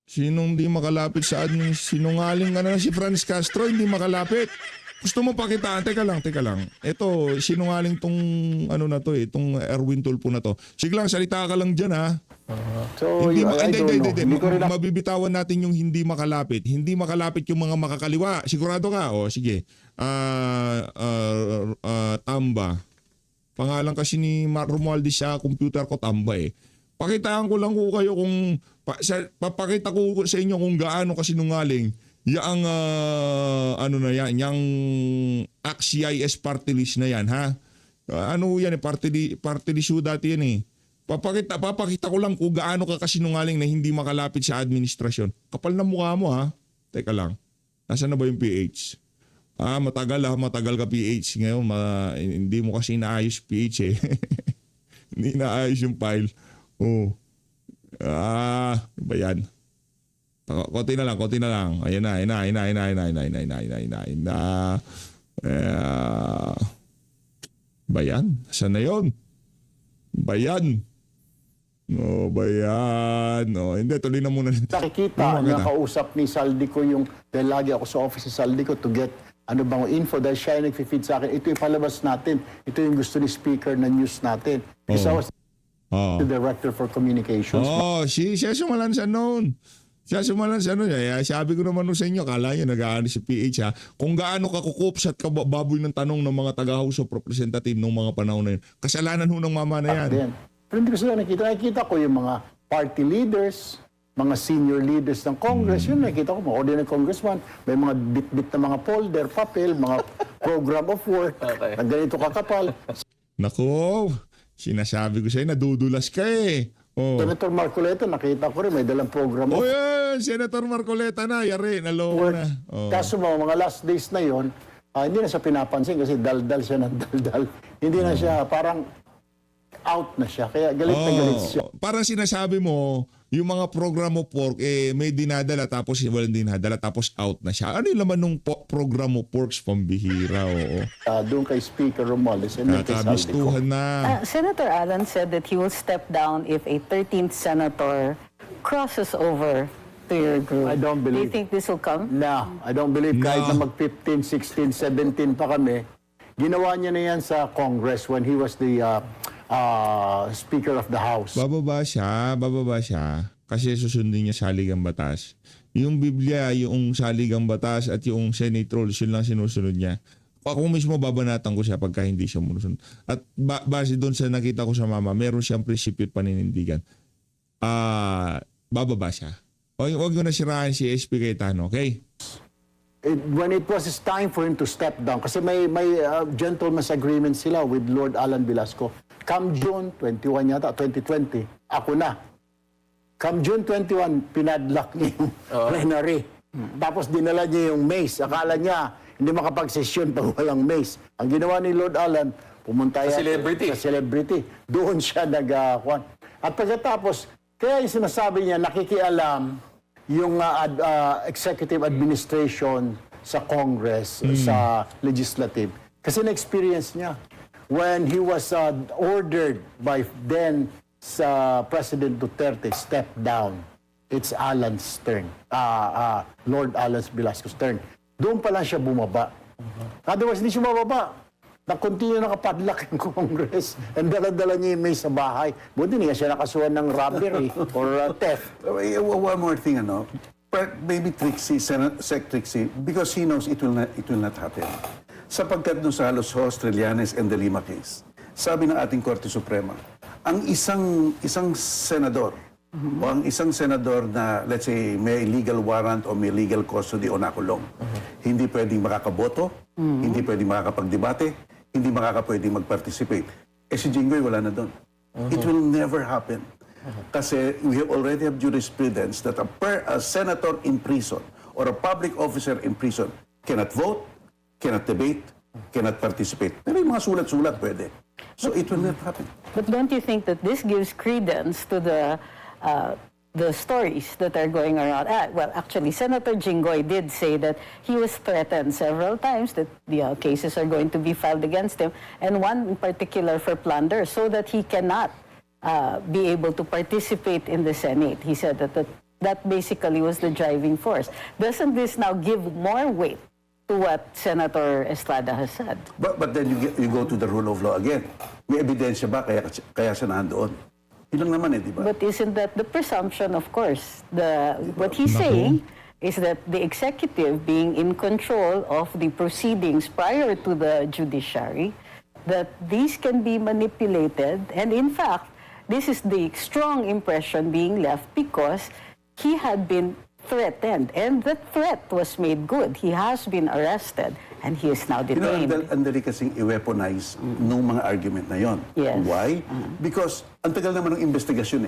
Sinong di makalapit sa admin? Sinungaling nga na si Franz Castro, hindi makalapit. Gusto mo pakitaan? Teka lang. Ito, sinungaling tong itong Erwin Tulfo na to. Sige lang, salita ka lang dyan ha. So, Hindi, I don't know. Hindi ko rin mabibitawan natin yung hindi makalapit. Hindi makalapit yung mga makakaliwa. Sigurado ka? O, sige. Tamba. Pangalan kasi ni Romualdez sa computer ko, Tamba eh. Pakitaan ko lang ko kayo kung papakita ko sa inyo kung gaano kasinungaling yang yang ACT-CIS party list na yan ha. Yan party list dati yan eh. Papakita ko lang kung gaano ka kasinungaling na hindi makalapit sa administrasyon. Kapal na mukha mo ha. Teka lang. Nasaan na ba yung PH? Matagal ka PH. Ngayon hindi mo kasi inaayos PH eh. Hindi naayos yung file. Oh. Ano ba yan? Konti na lang. Ayan na. Bayan? Saan na yun? Bayan. No, bayan. No, hindi, tuloy na muna. nakikita na kausap ni Saldico yung, dahil lagi ako sa office ni Saldico to get info dahil siya yung nag-feed sa akin. Ito yung palabas natin. Ito yung gusto ni speaker na news natin. Kasi I was the director for communications. Siya sumalansa noon. Sabi ko naman sa inyo, kala nyo nag-aano si PH ha. Kung gaano ka kukups at kababoy ng tanong ng mga taga-House of Representatives nung mga panahon na yun. Kasalanan ho ng mama na yan. Pero hindi ko sila nakita. Nakikita ko yung mga party leaders, mga senior leaders ng Congress. Yun nakikita ko, mga ordinary congressman. May mga bit-bit na mga folder, papel, mga program of work. Na ganito kakapal. Naku, sinasabi ko sa'yo, nadudulas ka eh. Senator Marcoleta, nakita ko rin, may dalang program of yan, Senator Marcoleta na, yari, naloko work. na. Kaso mga last days na yon, hindi na siya pinapansin kasi daldal siya ng daldal. Hindi na siya, parang out na siya. Kaya galit na galit siya. Parang sinasabi mo, yung mga program of work, may dinadala tapos walang dinadala tapos out na siya. Ano yung laman ng program of works pambihira? Doon kay Speaker Romualdez and kay Saldico. Nakabistuhan na. Senator Alan said that he will step down if a 13th senator crosses over to your group. I don't Do you believe. think this will come? No, I don't believe kahit No. na mag-15, 16, 17 pa kami. Ginawa niya na yan sa Congress when he was the Speaker of the House. Bababa siya. Kasi susundin niya saligang batas. Yung Biblia, yung saligang batas at yung Senate rules, yun lang sinusunod niya. Ako mismo babanatan ko siya pagka hindi siya munusunod. At base doon sa nakita ko sa mama, meron siyang prinsipyo at paninindigan. Bababa siya. Huwag mo na sirahan si SP Cayetano, okay? When it was time for him to step down, kasi may gentleman's agreement sila with Lord Alan Velasco. Come June 21 yata, 2020, ako na. Come June 21, pinadlock niya yung plenary. Tapos dinala niya yung mace. Akala niya, hindi makapag-session pag walang mace. Ang ginawa ni Lord Alan, pumunta Sa yan celebrity. sa celebrity. Doon siya nag-kwan. At pagkatapos, kaya yung sinasabi niya, nakikialam yung executive administration sa Congress, sa legislative. Kasi na-experience niya. When he was ordered by then sa President Duterte, step down. It's Alan's turn. Lord Alan Velasco's turn. Doon pa lang siya bumaba. Otherwise, hindi siya mababa. na continue nakapadlock yung Congress and dala-dala niya yung may sa bahay. Buti niya siya nakasuhan ng robbery or theft. One more thing, maybe Trixie, Sec Trixie, because he knows it will not happen. Sapagkat doon sa Los Australianes and the Lima case, sabi ng ating Korte Suprema, ang isang senador o ang isang senador na, let's say, may legal warrant o may legal custody o nakulong, hindi pwedeng makakaboto, hindi pwedeng makakapagdebate, hindi makakapwedeng mag-participate. Si Jinggoy wala na doon. It will never happen. Kasi we already have jurisprudence that a senator in prison or a public officer in prison cannot vote, cannot debate, cannot participate. Pero yung mga sulat-sulat pwede. So it will not happen. But don't you think that this gives credence to the stories that are going around? Well, actually, Senator Jinggoy did say that he was threatened several times that the cases are going to be filed against him, and one in particular for plunder, so that he cannot be able to participate in the Senate. He said that basically was the driving force. Doesn't this now give more weight to what Senator Estrada has said? But then you go to the rule of law again. May ebidensya ba kaya siya nandoon? Yun lang naman di ba? But isn't that the presumption, of course? What he's saying is that the executive being in control of the proceedings prior to the judiciary, that these can be manipulated. And in fact, this is the strong impression being left because he had been threatened. And that threat was made good. He has been arrested and he is now detained. Ang dali kasing i-weaponize nung mga argument na yon. Yes. Why? Because ang tagal naman ng investigasyon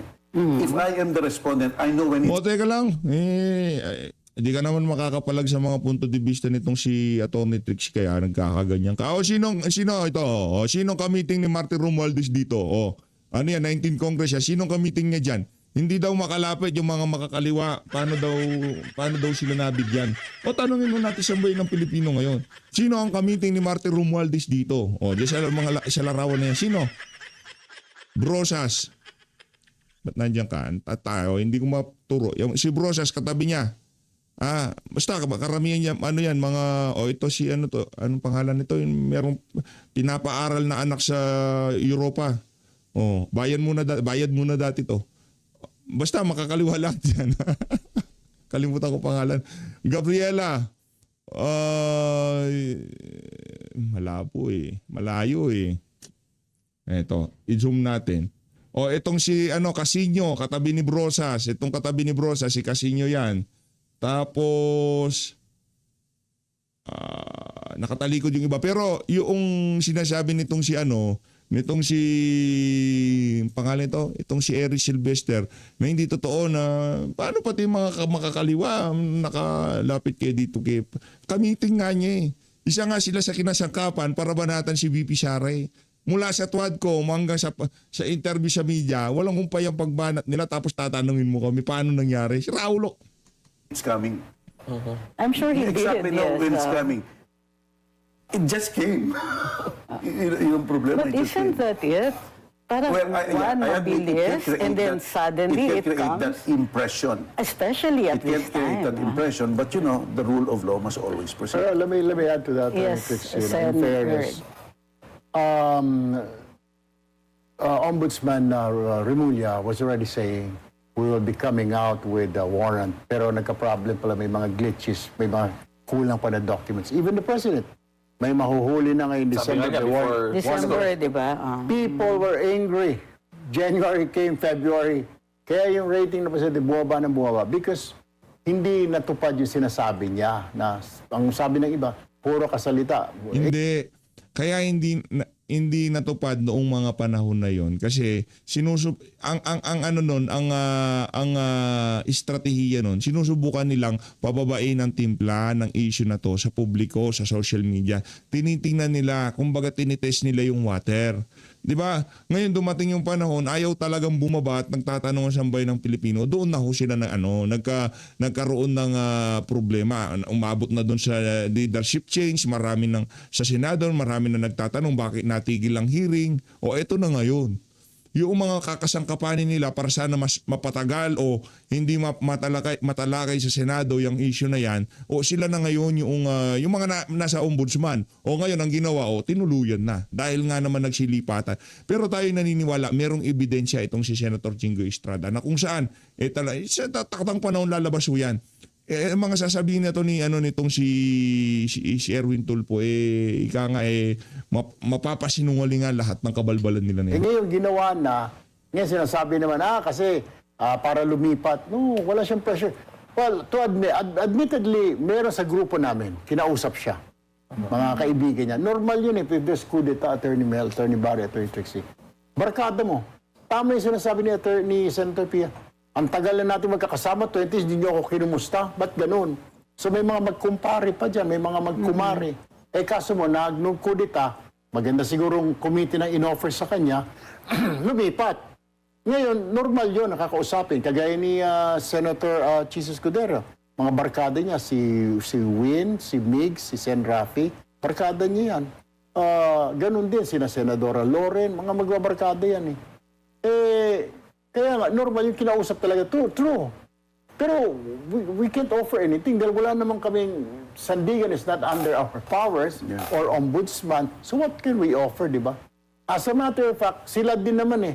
If I am the respondent, I know when O, teka lang. Hindi ka naman makakapalag sa mga punto de vista nitong si Atty. Trixie kaya nagkakaganyan ka. O, sino ito? O, sinong ka-meeting ni Martin Romualdez dito? O, ano yan, 19 Congress siya. Sinong ka-meeting niya dyan? Hindi daw makalapit yung mga makakaliwa. Paano daw sila nabigyan? O, tanongin mo natin sa buhay ng Pilipino ngayon. Sino ang ka-meeting ni Martin Romualdez dito? O, diyan sa larawan na yan. Sino? Brosas. Ba't nandiyan ka? Tayo, hindi ko maturo. Si Brosas, katabi niya. Basta karamihan niya, mga, ito si, anong pangalan nito? Merong pinapaaral na anak sa Europa. Bayad muna dati to. Basta makakaliwa lahat yan. Kalimutan ko pangalan. Gabriela. Malabo Malayo Eto, i-zoom natin. Itong si Casino, katabi ni Brosas. Itong katabi ni Brosas, si Casino yan. Tapos nakatalikod yung iba. Pero yung sinasabi nitong si pangalan ito, itong si Eric Sylvester, na hindi totoo na paano pati mga makakaliwa nakalapit kayo dito kay kamiting nga niya Isa nga sila sa kinasangkapan para banatan si VP Sara Mula sa TWADCOM hanggang sa interview sa media, walang humpay ang pagbanat nila tapos tatanungin mo kami paano nangyari. Si Raulo. it's coming. I'm sure he Exactly did. know Yes, when it's coming. It just came. Yung problema. But it just isn't came. that it? Parang one mabilis and then suddenly it can create comes. that impression. Especially at It can this create that time. impression, but the rule of law must always proceed. Pero let me add to that. Yes, Trixie, in Senator. fairness. Ombudsman Remulla was already saying we will be coming out with a warrant. Pero nagka-problem pala, may mga glitches, may mga kulang pa na documents. Even the President, may mahuhuli na ngayon Sabi December. nga niya may warrant. December, di ba? People were angry. January came, February. Kaya yung rating na Presidente bumaba ng bumaba because hindi natupad yung sinasabi niya na ang sabi ng iba, puro kasalita. Hindi. Kaya hindi natupad noong mga panahon na yon kasi ang estratehiya noon sinusubukan nilang pababain ang timpla ng issue na to sa publiko, sa social media. Tinitingnan nila, kumbaga tinitest nila yung water. 'Di ba? Ngayon dumating yung panahon, ayaw talagang bumaba at nagtatanong ang sambay ng Pilipino. Doon na ho sila nagkaroon ng problema. Umabot na doon sa leadership change, marami sa Senado, marami na nagtatanong bakit natigil ang hearing. Ito na ngayon. yung mga kakasangkapanin nila para sana mas mapatagal o hindi matalakay sa Senado yung issue na yan, o sila na ngayon yung mga nasa ombudsman, o ngayon ang ginawa, tinuluyan na dahil nga naman nagsilipatan. Pero tayo naniniwala merong ebidensya itong si Senator Jinggoy Estrada na kung saan sa takatang panahon lalabas yan. Mga sasabihin na to nitong si Erwin Tulfo, ika nga mapapasinungalingan lahat ng kabalbalan nila na yun. Ngayon ginawa na, ngayon sinasabi naman, kasi para lumipat. No, wala siyang pressure. Well, to admittedly, meron sa grupo namin, kinausap siya. Mga kaibigan niya. Normal yun if there's coup d'etat, Attorney Mel, Attorney Barry, Attorney Trixie. Barkada mo. Tama yung sinasabi ni Senator Pia. Ang tagal na natin magkakasama, 20s, hindi niyo ako kinumusta. Ba't ganun? So may mga magkumpare pa dyan, may mga magkumare. Kaso mo, nung coup d'etat, maganda sigurong committee na inoffer sa kanya, lumipat. Ngayon, normal yun, nakakausapin. Kagaya ni Senator Chis Escudero. Mga barkada niya, si Win, si Mig, si Sen Rafi, barkada niya yan. Ganun din, sina Senadora Loren, mga magbabarkada yan kaya nga, normal yung kinausap talaga. True. Pero we can't offer anything dahil wala naman kaming, sandigan is not under our powers or ombudsman. So what can we offer, di ba? As a matter of fact, sila din naman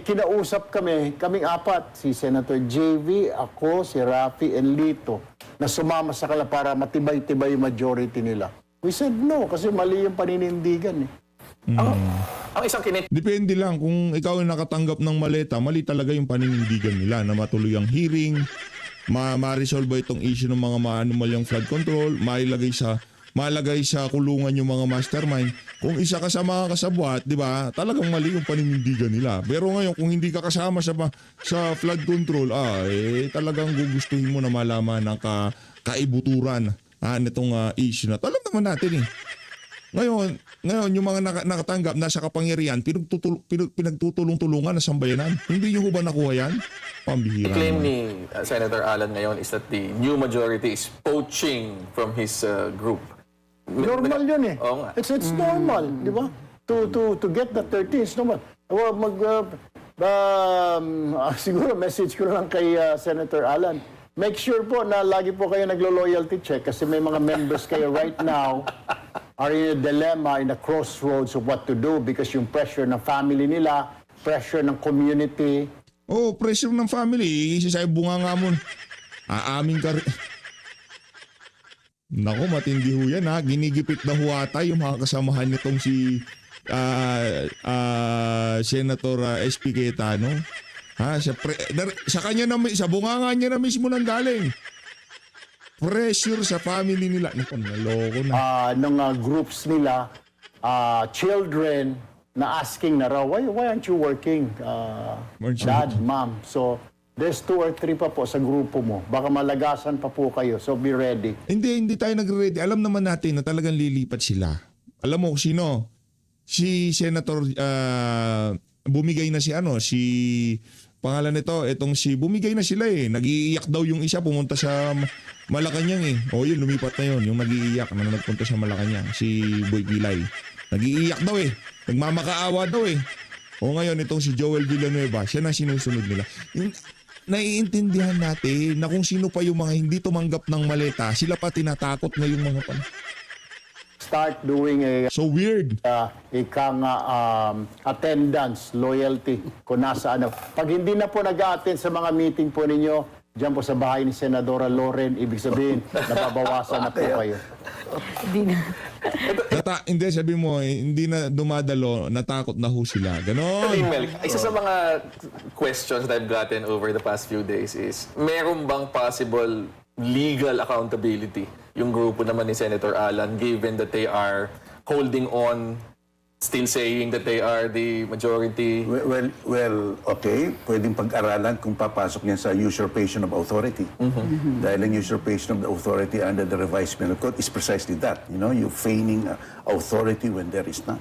kinausap kaming apat, si Senator JV, ako, si Rafi, and Lito, na sumama sa kanila para matibay-tibay yung majority nila. We said no, kasi mali yung paninindigan Ang isang Depende lang kung ikaw ay nakatanggap ng maleta, mali talaga yung paninindigan nila na matuloy ang hearing, ma-resolve itong issue ng mga maanumalyang flood control, malagay sa kulungan yung mga mastermind. Kung isa ka sa mga kasabwat, di ba, talagang mali yung paninindigan nila. Pero ngayon, kung hindi ka kasama sa flood control, talagang gugustuhin mo na malaman ang kaibuturan nitong issue na. Alam naman natin Ngayon, yung mga nakatanggap nasa kapangyarihan, pinagtutulong-tulungan na sambayanan. Hindi nyo ba nakuha yan? Pambihira. claim ni Senator Alan ngayon is that the new majority is poaching from his group. Normal yun Oo nga. It's normal, di ba? To get the 13, it's normal. Well, siguro message ko lang kay Senator Alan. Make sure po na lagi po kayo naglo-loyalty check kasi may mga members kayo right now are in a dilemma, in a crossroads of what to do because yung pressure ng family nila, pressure ng community. Pressure ng family. Isa bunga nga mo. Aamin ka rin. Naku, matindi ho yan Ginigipit na huwata yung mga kasamahan nitong si Senator SP Cayetano. Sa kanya na, sa bunganga niya na mismo nang galing. Pressure sa family nila. Naku, naloko na. Ng groups nila, children na asking na raw, why aren't you working, dad, mom? So, there's 2 or 3 pa po sa grupo mo. Baka malagasan pa po kayo. So, be ready. Hindi tayo nagre-ready. Alam naman natin na talagang lilipat sila. Alam mo sino? Si Senator, bumigay na pangalan nito, bumigay na sila Nag-iiyak daw yung isa, pumunta sa Malacanang yun, lumipat na yun. Yung nag-iiyak na nagpunta sa Malacanang, si Boy Gilay. Nag-iiyak daw Nagmamakaawa daw ngayon itong si Joel Villanueva, siya na sinusunod nila. Naiintindihan natin na kung sino pa yung mga hindi tumanggap ng maleta, sila pa tinatakot na yung mga Start doing So weird. Attendance, loyalty, kung nasa Pag hindi na po nag-a-attend sa mga meeting po ninyo, diyan po sa bahay ni Senadora Loren, ibig sabihin, nababawasan na po kayo. Hindi, sabi mo, hindi na dumadalo, natakot na ho sila. Ganon. Mel, isa sa mga questions that I've gotten over the past few days is, meron bang possible legal accountability yung grupo naman ni Senator Alan given that they are holding on, still saying that they are the majority? Well, okay. Pwedeng pag-aralan kung papasok niyan sa usurpation of authority. Dahil ang usurpation of the authority under the revised penal code is precisely that. You feigning authority when there is none.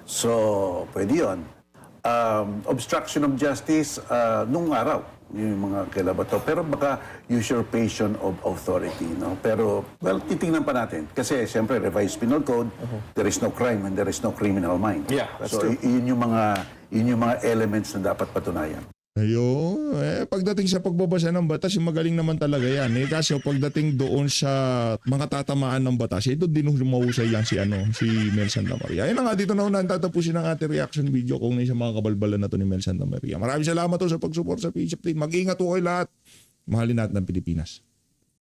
So, pwede yun. obstruction of justice nung araw, yung mga kailabato. Pero baka usurpation of authority, no? Pero, well, titingnan pa natin. Kasi, siyempre, revised penal code, there is no crime when there is no criminal mind. Yeah, that's so, true. yun yung mga elements na dapat patunayan. Ayun, pagdating sa pagbabasa ng batas, magaling naman talaga yan. Kasi pagdating doon sa mga tatamaan ng batas, ito din mahusay yan si Mel Santa Maria. Ayun na nga, dito na unahan tatapusin ang ating reaction video kung sa mga kabalbalan na to ni Mel Santa Maria. Maraming salamat to sa pag-support sa PH Update. Mag-ingat po kayo lahat. Mahalin natin ang Pilipinas.